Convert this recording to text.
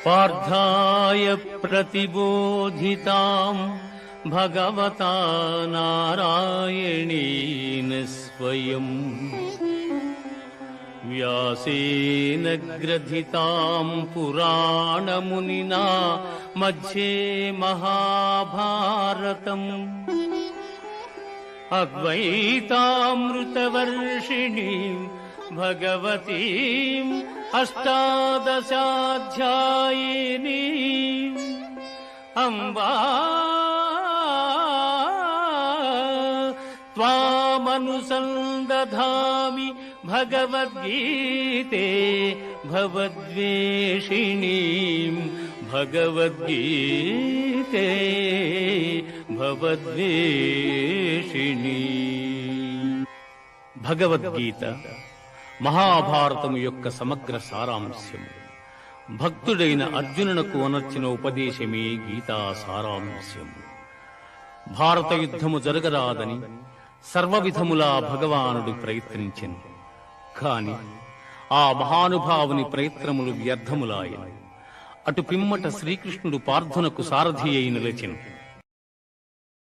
పార్థాయ ప్రతిబోధితాం భగవతా నారాయణేన స్వయం వ్యాసేన గ్రథితాం పురాణమునినా మధ్యే మహాభారతం అద్వైతామృతవర్షిణీం భగవతీం అష్టాదశాధ్యాయినీం అంబా త్వామనుసందధామి భగవద్గీతే భవద్వేషిణీం భగవద్గీతే భవద్వేషిణీ. భగవద్గీత మహాభారతము యొక్క సమగ్ర సారాంశము. భక్తుడైన అర్జునునకు అనర్చిన ఉపదేశమే గీతా సారాంశము. భారత యుద్ధము జరగరాదని సర్వవిధములా భగవానుడు ప్రయత్నించెను. కాని ఆ మహానుభావుని ప్రయత్నములు వ్యర్థములాయను. అటు పిమ్మట శ్రీకృష్ణుడు పార్థునకు సారథి అయి నిలిచెను.